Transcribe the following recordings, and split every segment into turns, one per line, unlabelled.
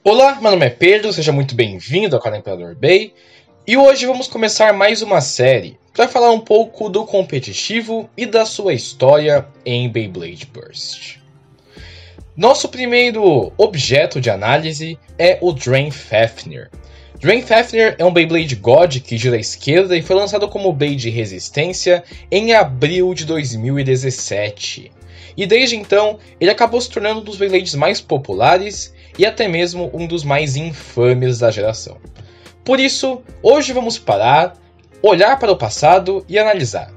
Olá, meu nome é Pedro, seja muito bem-vindo ao canal Imperador Bay. E hoje vamos começar mais uma série para falar um pouco do competitivo e da sua história em Beyblade Burst. Nosso primeiro objeto de análise é o Drain Fafnir. Drain Fafnir é um Beyblade God que gira à esquerda e foi lançado como Blade de resistência em abril de 2017. E desde então, ele acabou se tornando um dos Beyblades mais populares e até mesmo um dos mais infames da geração. Por isso, hoje vamos parar, olhar para o passado e analisar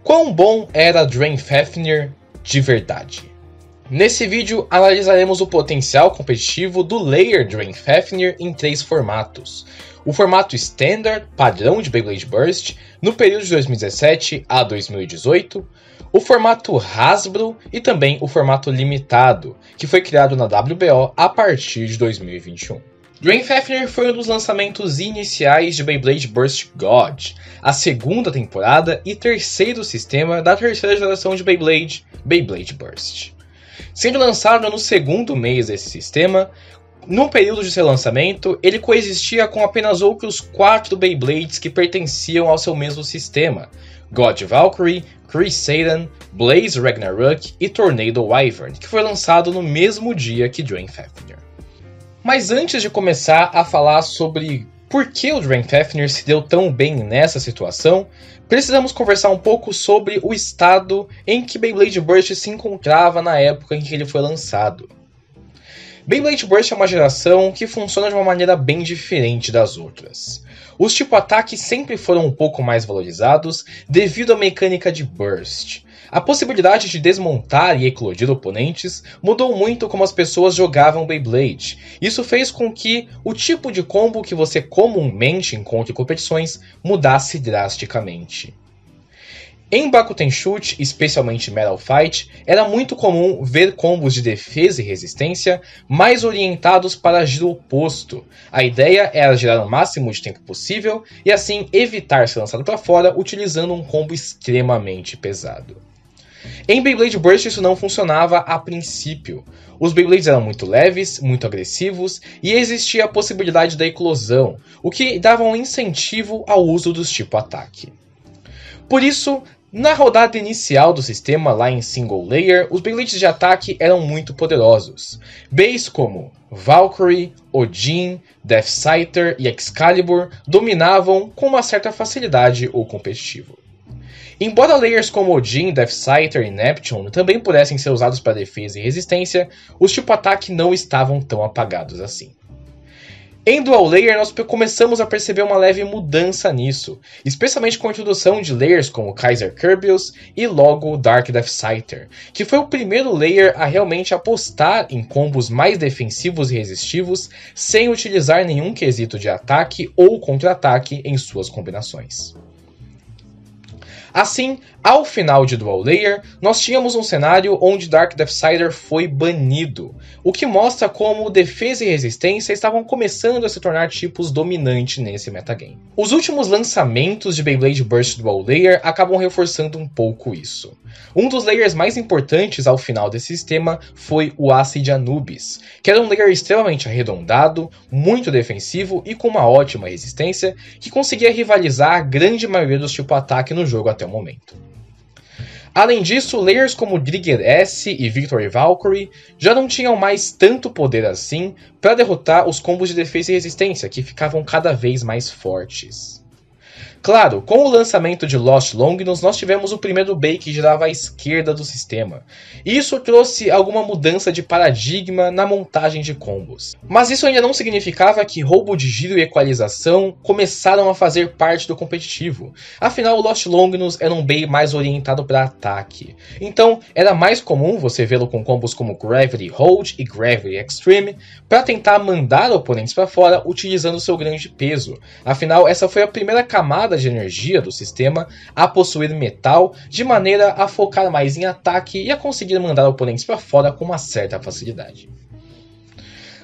quão bom era Drain Fafnir de verdade. Nesse vídeo, analisaremos o potencial competitivo do Layer Drain Fafnir em 3 formatos. O formato Standard, padrão de Beyblade Burst, no período de 2017 a 2018, o formato Hasbro e também o formato limitado, que foi criado na WBO a partir de 2021. Drain Fafnir foi um dos lançamentos iniciais de Beyblade Burst God, a segunda temporada e terceiro sistema da terceira geração de Beyblade, Beyblade Burst. Sendo lançado no segundo mês desse sistema, no período de seu lançamento, ele coexistia com apenas outros 4 Beyblades que pertenciam ao seu mesmo sistema: God Valkyrie, Chris-Satan, Blaze Ragnarok e Tornado Wyvern, que foi lançado no mesmo dia que Drain Fafnir. Mas antes de começar a falar sobre por que o Drain Fafnir se deu tão bem nessa situação, precisamos conversar um pouco sobre o estado em que Beyblade Burst se encontrava na época em que ele foi lançado. Beyblade Burst é uma geração que funciona de uma maneira bem diferente das outras. Os tipo ataque sempre foram um pouco mais valorizados devido à mecânica de Burst. A possibilidade de desmontar e eclodir oponentes mudou muito como as pessoas jogavam Beyblade. Isso fez com que o tipo de combo que você comumente encontra em competições mudasse drasticamente. Em Bakuten Shoot, especialmente Metal Fight, era muito comum ver combos de defesa e resistência mais orientados para giro oposto. A ideia era girar o máximo de tempo possível e assim evitar ser lançado para fora utilizando um combo extremamente pesado. Em Beyblade Burst isso não funcionava a princípio. Os Beyblades eram muito leves, muito agressivos e existia a possibilidade da eclosão, o que dava um incentivo ao uso dos tipo ataque. Por isso, na rodada inicial do sistema, lá em Single Layer, os Beyblades de ataque eram muito poderosos. Beys como Valkyrie, Odin, Deathscyther e Excalibur dominavam com uma certa facilidade o competitivo. Embora layers como Odin, Deathscyther e Neptune também pudessem ser usados para defesa e resistência, os tipo ataque não estavam tão apagados assim. Em Dual Layer, nós começamos a perceber uma leve mudança nisso, especialmente com a introdução de layers como Kaiser Kirbyus e logo Dark Deathscyther, que foi o primeiro layer a realmente apostar em combos mais defensivos e resistivos sem utilizar nenhum quesito de ataque ou contra-ataque em suas combinações. Assim, ao final de Dual Layer, nós tínhamos um cenário onde Dark Deathscyther foi banido, o que mostra como defesa e resistência estavam começando a se tornar tipos dominantes nesse metagame. Os últimos lançamentos de Beyblade Burst Dual Layer acabam reforçando um pouco isso. Um dos layers mais importantes ao final desse sistema foi o Acid Anubis, que era um layer extremamente arredondado, muito defensivo e com uma ótima resistência, que conseguia rivalizar a grande maioria dos tipo ataque no jogo até o momento. Além disso, layers como Drigger S e Victory Valkyrie já não tinham mais tanto poder assim para derrotar os combos de defesa e resistência, que ficavam cada vez mais fortes. Claro, com o lançamento de Lost Longinus, nós tivemos o primeiro Bey que girava à esquerda do sistema. Isso trouxe alguma mudança de paradigma na montagem de combos. Mas isso ainda não significava que roubo de giro e equalização começaram a fazer parte do competitivo. Afinal, o Lost Longinus era um Bey mais orientado para ataque. Então, era mais comum você vê-lo com combos como Gravity Hold e Gravity Extreme para tentar mandar oponentes para fora utilizando seu grande peso. Afinal, essa foi a primeira camada de energia do sistema a possuir metal, de maneira a focar mais em ataque e a conseguir mandar oponentes para fora com uma certa facilidade.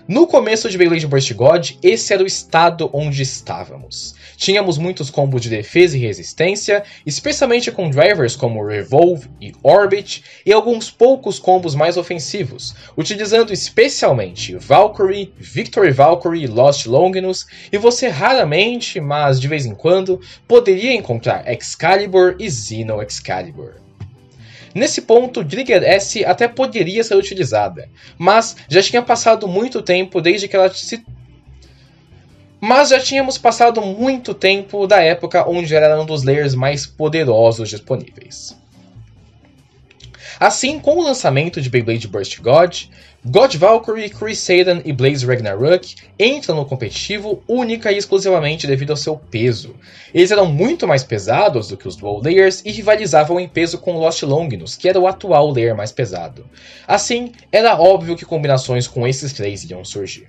No começo de Beyblade Burst God, esse era o estado onde estávamos. Tínhamos muitos combos de defesa e resistência, especialmente com drivers como Revolve e Orbit, e alguns poucos combos mais ofensivos, utilizando especialmente Valkyrie, Victory Valkyrie e Lost Longinus, e você raramente, mas de vez em quando, poderia encontrar Excalibur e Xeno Excalibur. Nesse ponto, Trigger S até poderia ser utilizada, mas já tinha passado muito tempo desde que ela se... Mas já tínhamos passado muito tempo da época onde ela era um dos layers mais poderosos disponíveis. Assim, com o lançamento de Beyblade Burst God, God Valkyrie, Crusaden e Blaze Ragnarok entram no competitivo única e exclusivamente devido ao seu peso. Eles eram muito mais pesados do que os Dual Layers e rivalizavam em peso com Lost Longinus, que era o atual layer mais pesado. Assim, era óbvio que combinações com esses três iriam surgir.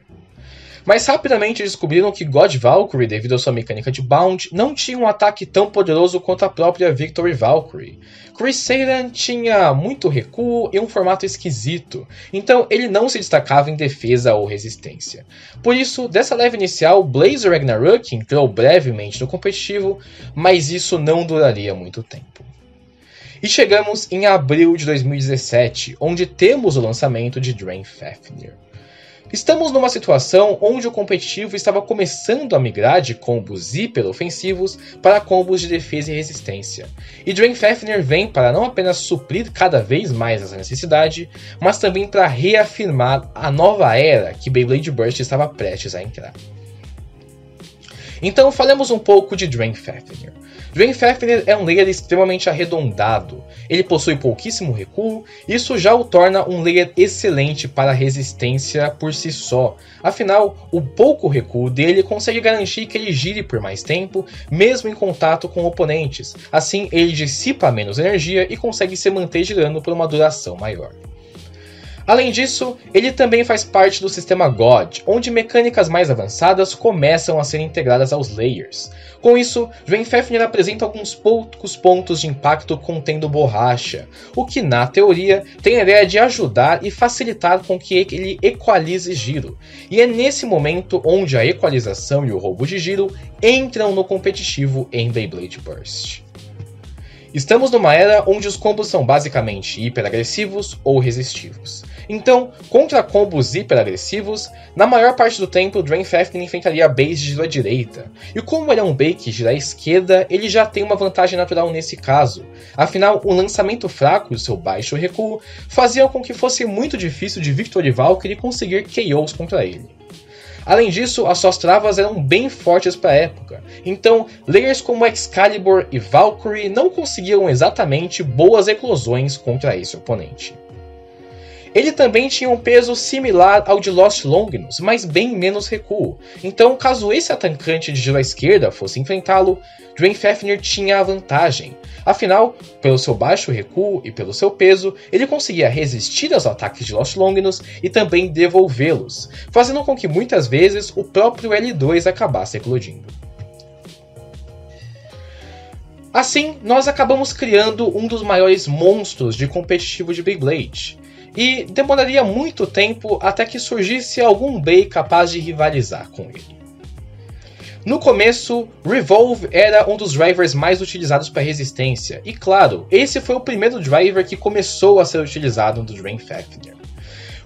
Mas rapidamente descobriram que God Valkyrie, devido à sua mecânica de Bound, não tinha um ataque tão poderoso quanto a própria Victory Valkyrie. Crusaden tinha muito recuo e um formato esquisito, então ele não se destacava em defesa ou resistência. Por isso, dessa leva inicial, Blaze Ragnarok entrou brevemente no competitivo, mas isso não duraria muito tempo. E chegamos em abril de 2017, onde temos o lançamento de Drain Fafnir. Estamos numa situação onde o competitivo estava começando a migrar de combos hiperofensivos para combos de defesa e resistência. E Drain Fafnir vem para não apenas suprir cada vez mais essa necessidade, mas também para reafirmar a nova era que Beyblade Burst estava prestes a entrar. Então falemos um pouco de Drain Fafnir. Drain Fafnir é um layer extremamente arredondado, ele possui pouquíssimo recuo, isso já o torna um layer excelente para resistência por si só, afinal, o pouco recuo dele consegue garantir que ele gire por mais tempo, mesmo em contato com oponentes, assim ele dissipa menos energia e consegue se manter girando por uma duração maior. Além disso, ele também faz parte do sistema God, onde mecânicas mais avançadas começam a ser integradas aos layers. Com isso, Drain Fafnir apresenta alguns poucos pontos de impacto contendo borracha, o que, na teoria, tem a ideia de ajudar e facilitar com que ele equalize giro. E é nesse momento onde a equalização e o roubo de giro entram no competitivo em Beyblade Burst. Estamos numa era onde os combos são basicamente hiperagressivos ou resistivos. Então, contra combos hiperagressivos, na maior parte do tempo Drain Fafnir enfrentaria a base de giro à direita, e como ele é um base que gira à esquerda, ele já tem uma vantagem natural nesse caso. Afinal, o lançamento fraco e o seu baixo recuo faziam com que fosse muito difícil de Victory Valkyrie conseguir KOs contra ele. Além disso, as suas travas eram bem fortes para a época, então layers como Excalibur e Valkyrie não conseguiam exatamente boas eclosões contra esse oponente. Ele também tinha um peso similar ao de Lost Longinus, mas bem menos recuo, então caso esse atacante de giro à esquerda fosse enfrentá-lo, Drain Fafnir tinha a vantagem. Afinal, pelo seu baixo recuo e pelo seu peso, ele conseguia resistir aos ataques de Lost Longinus e também devolvê-los, fazendo com que muitas vezes o próprio L2 acabasse eclodindo. Assim, nós acabamos criando um dos maiores monstros de competitivo de Beyblade, e demoraria muito tempo até que surgisse algum Bey capaz de rivalizar com ele. No começo, Revolve era um dos drivers mais utilizados para resistência, e claro, esse foi o primeiro driver que começou a ser utilizado no Drain Fafnir.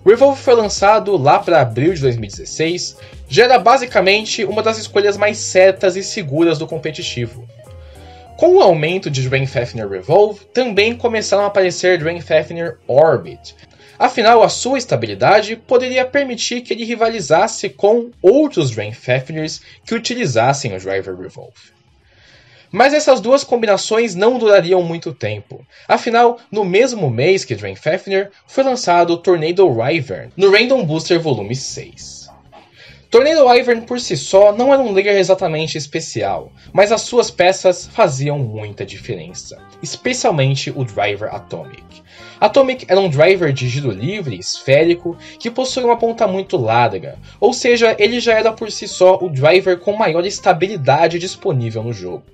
Revolve foi lançado lá para abril de 2016, já era basicamente uma das escolhas mais certas e seguras do competitivo. Com o aumento de Drain Fafnir Revolve, também começaram a aparecer Drain Fafnir Orbit. Afinal, a sua estabilidade poderia permitir que ele rivalizasse com outros Drain Fafnirs que utilizassem o driver Revolve. Mas essas duas combinações não durariam muito tempo. Afinal, no mesmo mês que Drain Fafnir, foi lançado o Tornado Wyvern no Random Booster Volume 6. Tornado Wyvern por si só não era um layer exatamente especial, mas as suas peças faziam muita diferença, especialmente o driver Atomic. Atomic era um driver de giro livre, esférico, que possui uma ponta muito larga, ou seja, ele já era por si só o driver com maior estabilidade disponível no jogo.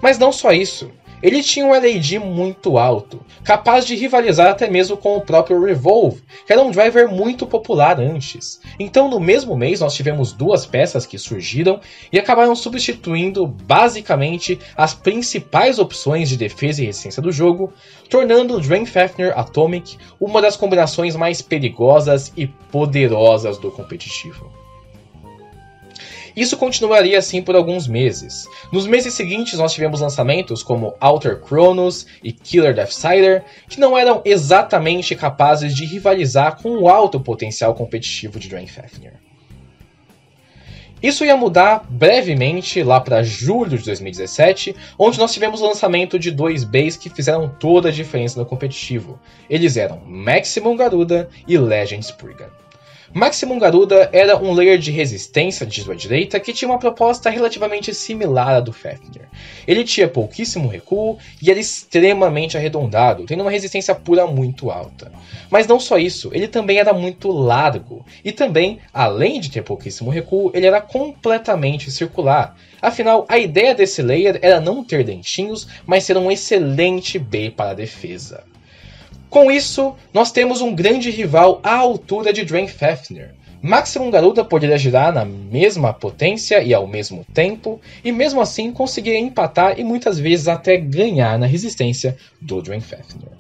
Mas não só isso, Ele tinha um LAD muito alto, capaz de rivalizar até mesmo com o próprio Revolve, que era um driver muito popular antes. Então no mesmo mês nós tivemos duas peças que surgiram e acabaram substituindo basicamente as principais opções de defesa e resistência do jogo, tornando o Drain Fafnir Atomic uma das combinações mais perigosas e poderosas do competitivo. Isso continuaria assim por alguns meses. Nos meses seguintes nós tivemos lançamentos como Alter Chronos e Killer Deathsider, que não eram exatamente capazes de rivalizar com o alto potencial competitivo de Drain Fafnir. Isso ia mudar brevemente lá para julho de 2017, onde nós tivemos o lançamento de dois bays que fizeram toda a diferença no competitivo. Eles eram Maximum Garuda e Legend Spriggan. Maximum Garuda era um layer de resistência de sua direita que tinha uma proposta relativamente similar à do Fafnir. Ele tinha pouquíssimo recuo e era extremamente arredondado, tendo uma resistência pura muito alta. Mas não só isso, ele também era muito largo, e também, além de ter pouquíssimo recuo, ele era completamente circular. Afinal, a ideia desse layer era não ter dentinhos, mas ser um excelente B para a defesa. Com isso, nós temos um grande rival à altura de Drain Fafnir. Maximum Garuda poderia girar na mesma potência e ao mesmo tempo, e mesmo assim conseguia empatar e muitas vezes até ganhar na resistência do Drain Fafnir.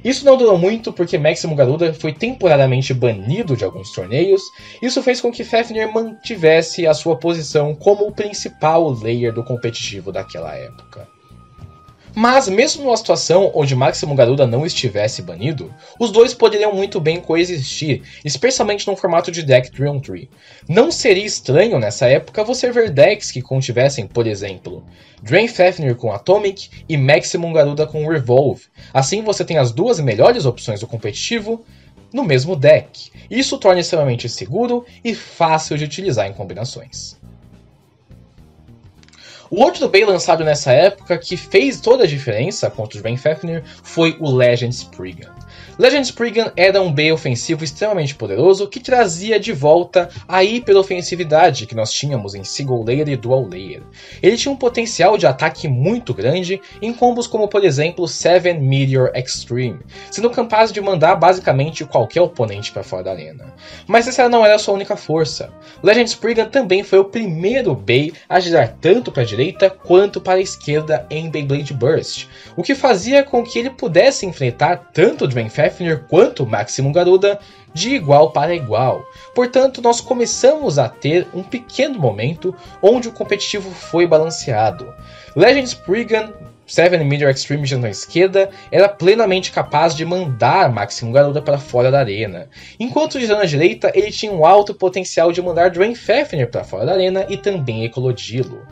Isso não durou muito porque Maximum Garuda foi temporariamente banido de alguns torneios. Isso fez com que Fafnir mantivesse a sua posição como o principal layer do competitivo daquela época. Mas mesmo numa situação onde Maximum Garuda não estivesse banido, os dois poderiam muito bem coexistir, especialmente no formato de deck 3-on-3. Não seria estranho nessa época você ver decks que contivessem, por exemplo, Drain Fafnir com Atomic e Maximum Garuda com Revolve. Assim você tem as duas melhores opções do competitivo no mesmo deck. Isso torna extremamente seguro e fácil de utilizar em combinações. O outro Bay lançado nessa época que fez toda a diferença contra o Drain Fafnir foi o Legend Spriggan. Legend Spriggan era um Bay ofensivo extremamente poderoso que trazia de volta a hiperofensividade que nós tínhamos em Single Layer e Dual Layer. Ele tinha um potencial de ataque muito grande em combos como, por exemplo, Seven Meteor Extreme, sendo capaz de mandar basicamente qualquer oponente para fora da arena. Mas essa não era a sua única força. Legend Spriggan também foi o primeiro Bay a girar tanto para a direita quanto para a esquerda em Beyblade Burst, o que fazia com que ele pudesse enfrentar tanto o Drain Fafnir quanto o Maximum Garuda de igual para igual. Portanto, nós começamos a ter um pequeno momento onde o competitivo foi balanceado. Legend Spriggan, Seven Meteor Extreme na esquerda, era plenamente capaz de mandar Maximum Garuda para fora da arena, enquanto de na direita ele tinha um alto potencial de mandar Drain Fafnir para fora da arena e também eclodi-lo.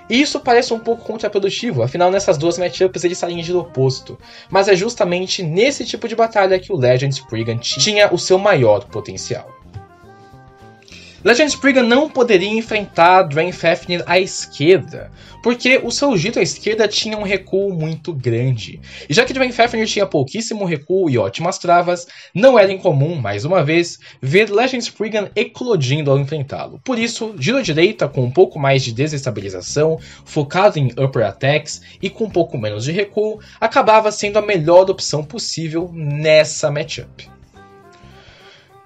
E isso parece um pouco contraprodutivo, afinal nessas duas matchups eles saem de oposto, mas é justamente nesse tipo de batalha que o Legend Spriggan tinha o seu maior potencial. Legend Spriggan não poderia enfrentar Drain Fafnir à esquerda, porque o seu giro à esquerda tinha um recuo muito grande. E já que Drain Fafnir tinha pouquíssimo recuo e ótimas travas, não era incomum, mais uma vez, ver Legend Spriggan eclodindo ao enfrentá-lo. Por isso, giro à direita com um pouco mais de desestabilização, focado em upper attacks e com um pouco menos de recuo, acabava sendo a melhor opção possível nessa matchup.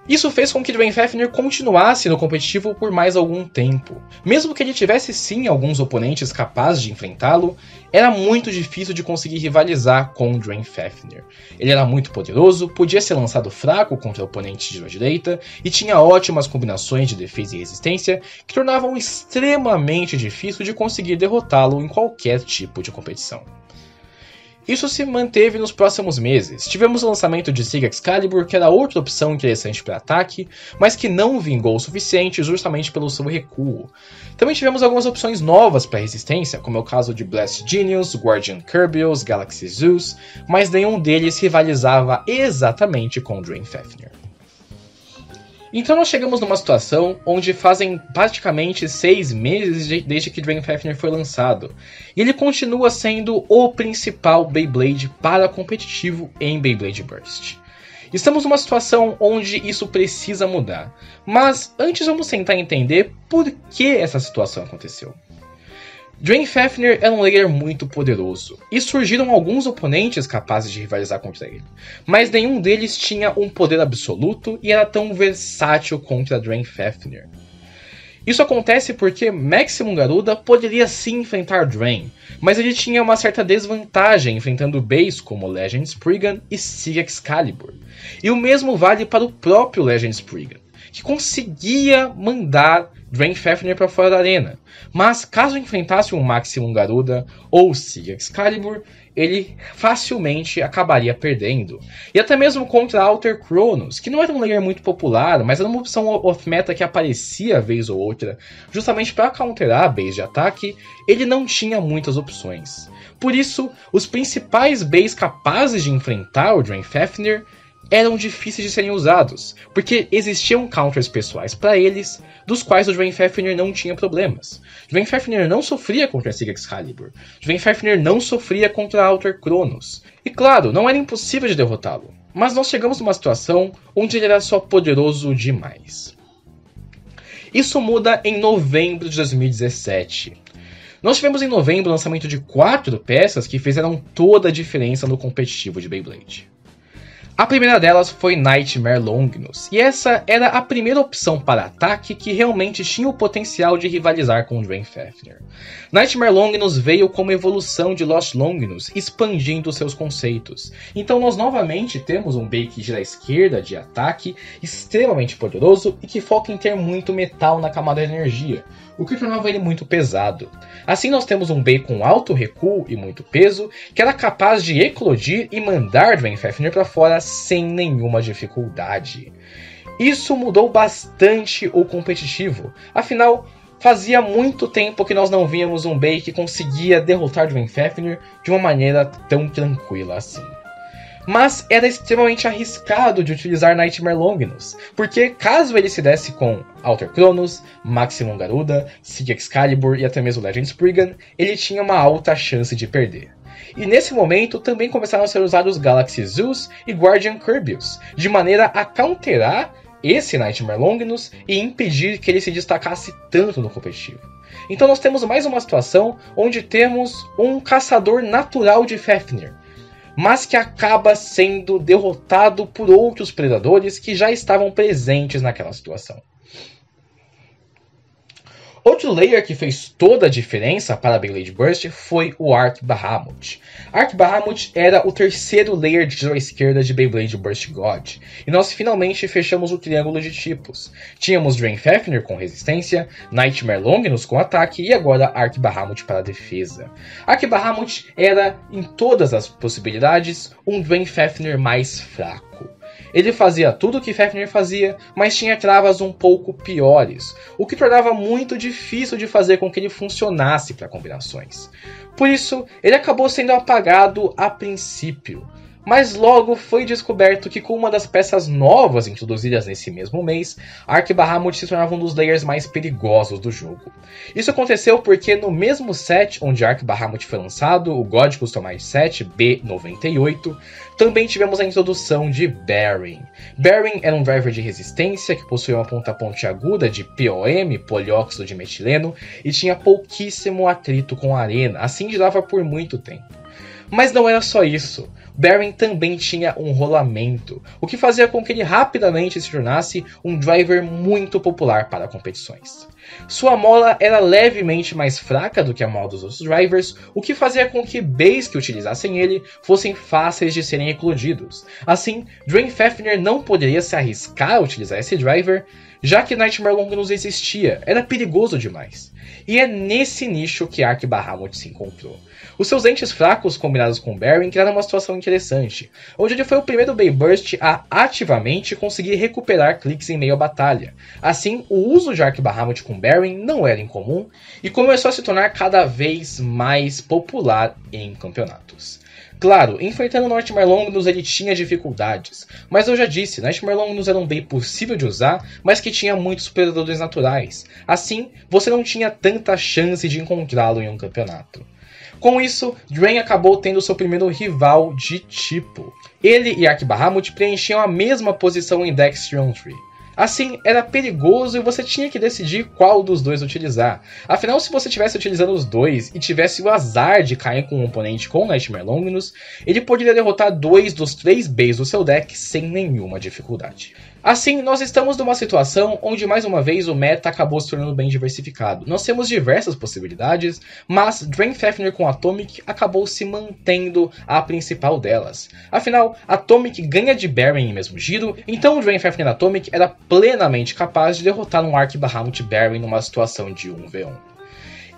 Isso fez com que Drain Fafnir continuasse no competitivo por mais algum tempo. Mesmo que ele tivesse sim alguns oponentes capazes de enfrentá-lo, era muito difícil de conseguir rivalizar com Drain Fafnir. Ele era muito poderoso, podia ser lançado fraco contra oponentes de sua direita e tinha ótimas combinações de defesa e resistência que tornavam extremamente difícil de conseguir derrotá-lo em qualquer tipo de competição. Isso se manteve nos próximos meses. Tivemos o lançamento de Sig Excalibur, que era outra opção interessante para ataque, mas que não vingou o suficiente justamente pelo seu recuo. Também tivemos algumas opções novas para resistência, como é o caso de Blast Genius, Guardian Kirbyos, Galaxy Zeus, mas nenhum deles rivalizava exatamente com Drain Fafnir. Então nós chegamos numa situação onde fazem praticamente 6 meses desde que Drain Fafnir foi lançado, e ele continua sendo o principal Beyblade para competitivo em Beyblade Burst. Estamos numa situação onde isso precisa mudar, mas antes vamos tentar entender por que essa situação aconteceu. Drain Fafnir era um layer muito poderoso, e surgiram alguns oponentes capazes de rivalizar contra ele, mas nenhum deles tinha um poder absoluto e era tão versátil contra Drain Fafnir. Isso acontece porque Maximum Garuda poderia sim enfrentar Drain, mas ele tinha uma certa desvantagem enfrentando Beis como Legend Spriggan e Siga Excalibur. E o mesmo vale para o próprio Legend Spriggan, que conseguia mandar Drain Fafnir para fora da arena, mas caso enfrentasse um Maximum Garuda ou Siga Excalibur, ele facilmente acabaria perdendo. E até mesmo contra Alter Chronos, que não era um layer muito popular, mas era uma opção off-meta que aparecia vez ou outra, justamente para counterar a base de ataque, ele não tinha muitas opções. Por isso, os principais bases capazes de enfrentar o Drain Fafnir eram difíceis de serem usados, porque existiam counters pessoais para eles, dos quais o Drain Fafnir não tinha problemas. Drain Fafnir não sofria contra Siga Excalibur, Drain Fafnir não sofria contra Alter Chronos. E claro, não era impossível de derrotá-lo, mas nós chegamos numa situação onde ele era só poderoso demais. Isso muda em novembro de 2017. Nós tivemos em novembro o lançamento de 4 peças que fizeram toda a diferença no competitivo de Beyblade. A primeira delas foi Nightmare Longinus, e essa era a primeira opção para ataque que realmente tinha o potencial de rivalizar com o Drain Fafnir. Nightmare Longinus veio como evolução de Lost Longinus, expandindo seus conceitos. Então nós novamente temos um Bey que gira à esquerda de ataque, extremamente poderoso e que foca em ter muito metal na camada de energia, o que tornava ele muito pesado. Assim nós temos um Bey com alto recuo e muito peso, que era capaz de eclodir e mandar Drain Fafnir para fora sem nenhuma dificuldade. Isso mudou bastante o competitivo, afinal, fazia muito tempo que nós não víamos um Bey que conseguia derrotar Drain Fafnir de uma maneira tão tranquila assim. Mas era extremamente arriscado de utilizar Nightmare Longinus, porque caso ele se desse com Alter Chronos, Maximum Garuda, Siga Excalibur e até mesmo Legend Spriggan, ele tinha uma alta chance de perder. E nesse momento também começaram a ser usados Galaxy Zeus e Guardian Kirbyus, de maneira a counterar esse Nightmare Longinus e impedir que ele se destacasse tanto no competitivo. Então nós temos mais uma situação onde temos um caçador natural de Fafnir, mas que acaba sendo derrotado por outros predadores que já estavam presentes naquela situação. Outro layer que fez toda a diferença para a Beyblade Burst foi o Arc Bahamut. Arc Bahamut era o terceiro layer de giro à esquerda de Beyblade Burst God, e nós finalmente fechamos o triângulo de tipos. Tínhamos Drain Fafnir com resistência, Nightmare Longinus com ataque e agora Arc Bahamut para defesa. Arc Bahamut era, em todas as possibilidades, um Drain Fafnir mais fraco. Ele fazia tudo o que Fafnir fazia, mas tinha travas um pouco piores, o que tornava muito difícil de fazer com que ele funcionasse para combinações. Por isso, ele acabou sendo apagado a princípio, mas logo foi descoberto que com uma das peças novas introduzidas nesse mesmo mês, Arc Bahamut se tornava um dos layers mais perigosos do jogo. Isso aconteceu porque no mesmo set onde Arc Bahamut foi lançado, o God Customized Set B98, também tivemos a introdução de Bearing. Bearing era um driver de resistência que possuía uma ponta pontiaguda de POM, polióxido de metileno, e tinha pouquíssimo atrito com a arena, assim girava por muito tempo. Mas não era só isso. Bearing também tinha um rolamento, o que fazia com que ele rapidamente se tornasse um driver muito popular para competições. Sua mola era levemente mais fraca do que a mola dos outros drivers, o que fazia com que bays que utilizassem ele fossem fáceis de serem eclodidos. Assim, Drain Fafnir não poderia se arriscar a utilizar esse driver, já que Nightmare Longinus existia, era perigoso demais. E é nesse nicho que Arc Bahamut se encontrou. Os seus entes fracos combinados com Bearing criaram uma situação interessante, onde ele foi o primeiro Bey Burst a ativamente conseguir recuperar cliques em meio à batalha. Assim, o uso de Arc Bahamut com Bearing não era incomum e começou a se tornar cada vez mais popular em campeonatos. Claro, enfrentando Nightmare Longinus ele tinha dificuldades, mas eu já disse, Nightmare Longinus era um Bey possível de usar, mas que tinha muitos predadores naturais. Assim, você não tinha tanta chance de encontrá-lo em um campeonato. Com isso, Drain acabou tendo seu primeiro rival de tipo. Ele e Arc Bahamut preenchiam a mesma posição em Dextrion Tree. Assim, era perigoso e você tinha que decidir qual dos dois utilizar. Afinal, se você estivesse utilizando os dois e tivesse o azar de cair com um oponente com Nightmare Longinus, ele poderia derrotar 2 dos 3 Beis do seu deck sem nenhuma dificuldade. Assim, nós estamos numa situação onde mais uma vez o meta acabou se tornando bem diversificado. Nós temos diversas possibilidades, mas Drain Fafnir com Atomic acabou se mantendo a principal delas. Afinal, Atomic ganha de Baron em mesmo giro, então o Drain Fafnir Atomic era plenamente capaz de derrotar um Arc Bahamut Baron numa situação de 1v1.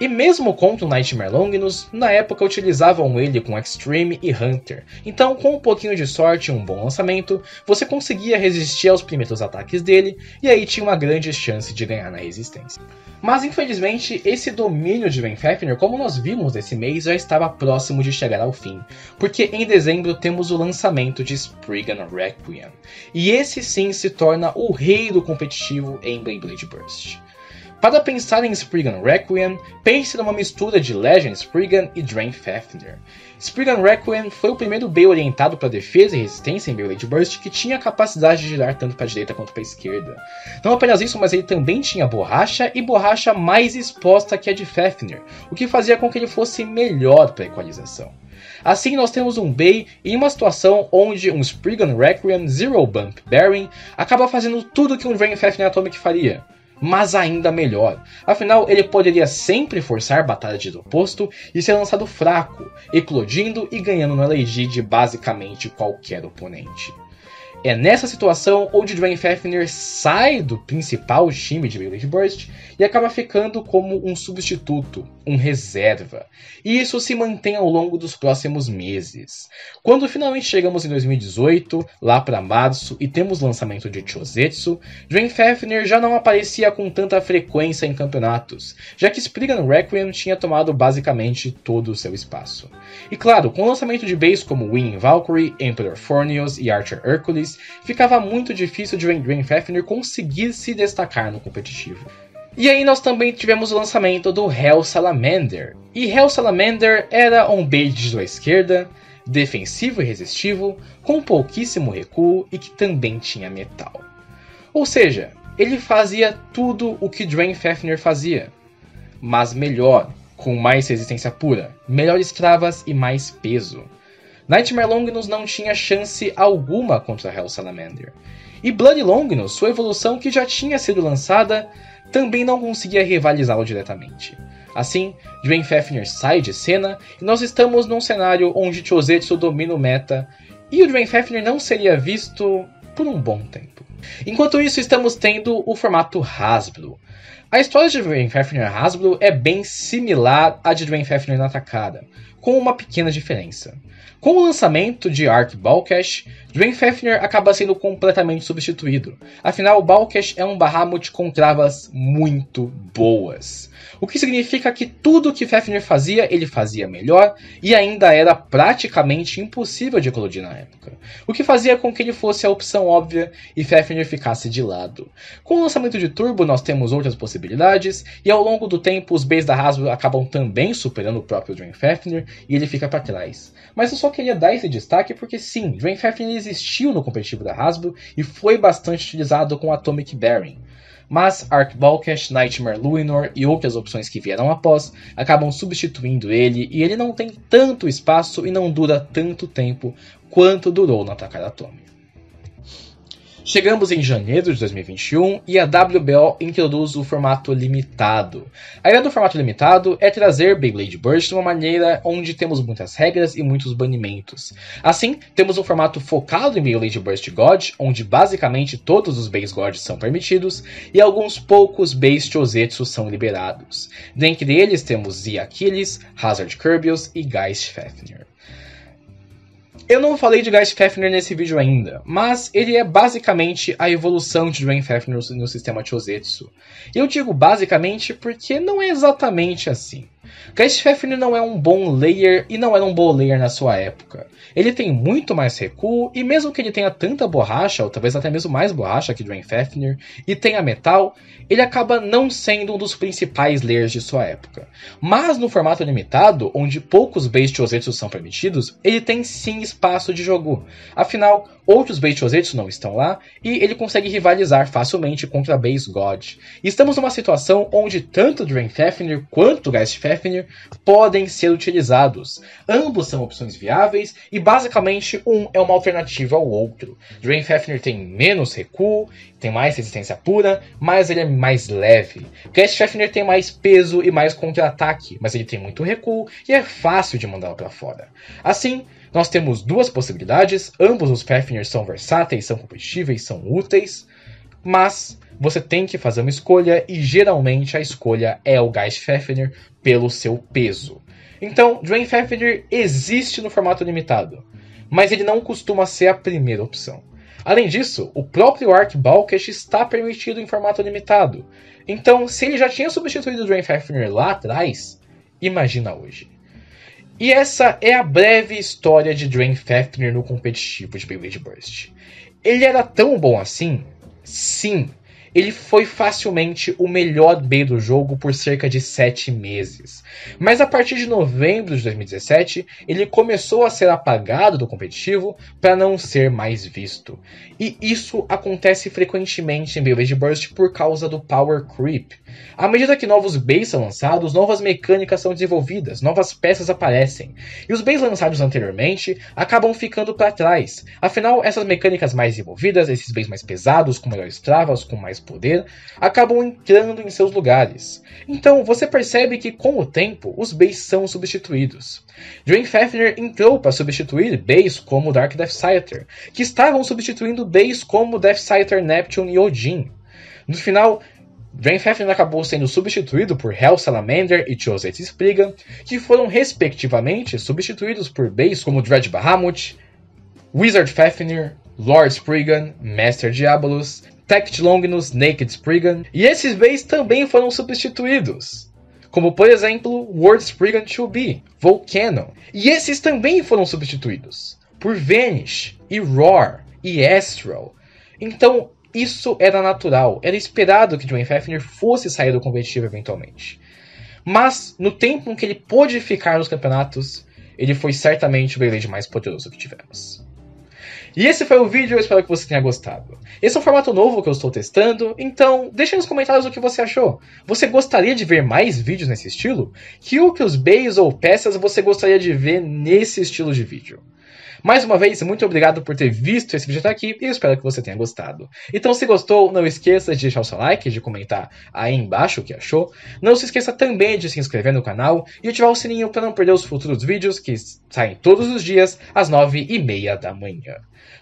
E mesmo contra o Nightmare Longinus, na época utilizavam ele com Extreme e Hunter, então com um pouquinho de sorte e um bom lançamento, você conseguia resistir aos primeiros ataques dele, e aí tinha uma grande chance de ganhar na resistência. Mas infelizmente, esse domínio de Drain Fafnir, como nós vimos esse mês, já estava próximo de chegar ao fim, porque em dezembro temos o lançamento de Spriggan Requiem, e esse sim se torna o rei do competitivo em Beyblade Burst. Para pensar em Spriggan Requiem, pense numa mistura de Legend Spriggan e Drain Fafnir. Spriggan Requiem foi o primeiro Bey orientado para defesa e resistência em Beyblade Burst que tinha a capacidade de girar tanto para a direita quanto para a esquerda. Não apenas isso, mas ele também tinha borracha e borracha mais exposta que a de Fafnir, o que fazia com que ele fosse melhor para a equalização. Assim, nós temos um Bey em uma situação onde um Spriggan Requiem Zero Bump Baron acaba fazendo tudo que um Drain Fafnir Atomic faria, mas ainda melhor. Afinal, ele poderia sempre forçar batalha de oposto e ser lançado fraco, eclodindo e ganhando no LAG de basicamente qualquer oponente. É nessa situação onde Drain Fafnir sai do principal time de Beyblade Burst e acaba ficando como um substituto, um reserva. E isso se mantém ao longo dos próximos meses. Quando finalmente chegamos em 2018, lá para março, e temos o lançamento de Chozetsu, Drain Fafnir já não aparecia com tanta frequência em campeonatos, já que Spriggan Requiem tinha tomado basicamente todo o seu espaço. E claro, com o lançamento de Beys como Winning Valkyrie, Emperor Fornios e Archer Hercules, ficava muito difícil de Drain Fafnir conseguir se destacar no competitivo. E aí nós também tivemos o lançamento do Hell Salamander. E Hell Salamander era um Bey de sua esquerda, defensivo e resistivo, com pouquíssimo recuo e que também tinha metal. Ou seja, ele fazia tudo o que Drain Fafnir fazia, mas melhor, com mais resistência pura, melhores travas e mais peso. Nightmare Longinus não tinha chance alguma contra Hell Salamander. E Bloody Longinus, sua evolução que já tinha sido lançada, também não conseguia rivalizá-lo diretamente. Assim, Drain Fafnir sai de cena e nós estamos num cenário onde Chozetsu domina o meta e o Drain Fafnir não seria visto por um bom tempo. Enquanto isso, estamos tendo o formato Hasbro. A história de Drain Fafnir Hasbro é bem similar à de Drain Fafnir na Atacada, com uma pequena diferença. Com o lançamento de Arc Balkesh, Drain Fafnir acaba sendo completamente substituído. Afinal, o Balkesh é um Bahamut com travas muito boas. O que significa que tudo que Fafnir fazia, ele fazia melhor e ainda era praticamente impossível de eclodir na época. O que fazia com que ele fosse a opção óbvia e Fafnir ficasse de lado. Com o lançamento de Turbo, nós temos outras possibilidades e ao longo do tempo os Beys da Hasbro acabam também superando o próprio Drain Fafnir e ele fica para trás. Mas eu só queria dar esse destaque porque sim, Drain Fafnir existiu no competitivo da Hasbro e foi bastante utilizado com Atomic Baron. Mas Arc Balkesh, Nightmare Luinor e outras opções que vieram após acabam substituindo ele e ele não tem tanto espaço e não dura tanto tempo quanto durou no Atacar Atomic. Chegamos em janeiro de 2021 e a WBO introduz o formato limitado. A ideia do formato limitado é trazer Beyblade Burst de uma maneira onde temos muitas regras e muitos banimentos. Assim, temos um formato focado em Beyblade Burst God, onde basicamente todos os Beys God são permitidos e alguns poucos Beys Chozetsu são liberados. Dentre eles temos Z Achilles, Hazard Kirbyos e Geist Fafnir. Eu não falei de Geist Fafnir nesse vídeo ainda, mas ele é basicamente a evolução de Drain Fafnir no sistema Chozetsu. E eu digo basicamente porque não é exatamente assim. Geist Fafnir não é um bom layer e não era um bom layer na sua época. Ele tem muito mais recuo e mesmo que ele tenha tanta borracha, ou talvez até mesmo mais borracha que Drain Fafnir, e tenha metal, ele acaba não sendo um dos principais layers de sua época. Mas no formato limitado, onde poucos Base Chozetsu são permitidos, ele tem sim espaço de jogo. Afinal, outros Base Chozetsu não estão lá e ele consegue rivalizar facilmente contra Base God. E estamos numa situação onde tanto Drain Fafnir quanto Geist Fafnir podem ser utilizados. Ambos são opções viáveis e basicamente um é uma alternativa ao outro. Drain Fafnir tem menos recuo, tem mais resistência pura, mas ele é mais leve. Geist Fafnir tem mais peso e mais contra-ataque, mas ele tem muito recuo e é fácil de mandá-lo para fora. Assim, nós temos duas possibilidades, ambos os Fafnir são versáteis, são competitivos, são úteis, mas você tem que fazer uma escolha e geralmente a escolha é o Geist Fafnir pelo seu peso. Então, Drain Fafnir existe no formato limitado, mas ele não costuma ser a primeira opção. Além disso, o próprio Arc Balkesh está permitido em formato limitado. Então, se ele já tinha substituído o Drain Fafnir lá atrás, imagina hoje. E essa é a breve história de Drain Fafnir no competitivo de Beyblade Burst. Ele era tão bom assim? Sim, ele foi facilmente o melhor B do jogo por cerca de 7 meses. Mas a partir de novembro de 2017, ele começou a ser apagado do competitivo para não ser mais visto. E isso acontece frequentemente em Beyblade Burst por causa do Power Creep. À medida que novos Bays são lançados, novas mecânicas são desenvolvidas, novas peças aparecem. E os Bays lançados anteriormente acabam ficando para trás. Afinal, essas mecânicas mais desenvolvidas, esses Bays mais pesados, com maiores travas, com mais poder, acabam entrando em seus lugares. Então, você percebe que com o tempo, os Bays são substituídos. Drain Fafnir entrou para substituir Bays como Dark Death Scyther, que estavam substituindo Bays como Death Scyther, Neptune e Odin. No final, Drain Fafnir acabou sendo substituído por Hell Salamander e Chozetsu Spriggan, que foram respectivamente substituídos por Bays como Dread Bahamut, Wizard Fafnir, Lord Spriggan, Master Diabolus, Tect Longinus, Naked Spriggan, e esses Bays também foram substituídos, como por exemplo World Spriggan 2B, Volcano, e esses também foram substituídos por Vanish, e Roar, e Astral. Então isso era natural, era esperado que Drain Fafnir fosse sair do competitivo eventualmente. Mas no tempo em que ele pôde ficar nos campeonatos, ele foi certamente o Beyblade mais poderoso que tivemos. E esse foi o vídeo, eu espero que você tenha gostado. Esse é um formato novo que eu estou testando, então deixa nos comentários o que você achou. Você gostaria de ver mais vídeos nesse estilo? Que outros Bays ou peças você gostaria de ver nesse estilo de vídeo? Mais uma vez, muito obrigado por ter visto esse vídeo até aqui e eu espero que você tenha gostado. Então, se gostou, não esqueça de deixar o seu like, de comentar aí embaixo o que achou. Não se esqueça também de se inscrever no canal e ativar o sininho para não perder os futuros vídeos que saem todos os dias às 9h30 da manhã.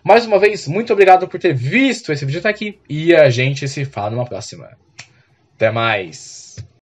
Mais uma vez, muito obrigado por ter visto esse vídeo até aqui e a gente se fala numa próxima. Até mais!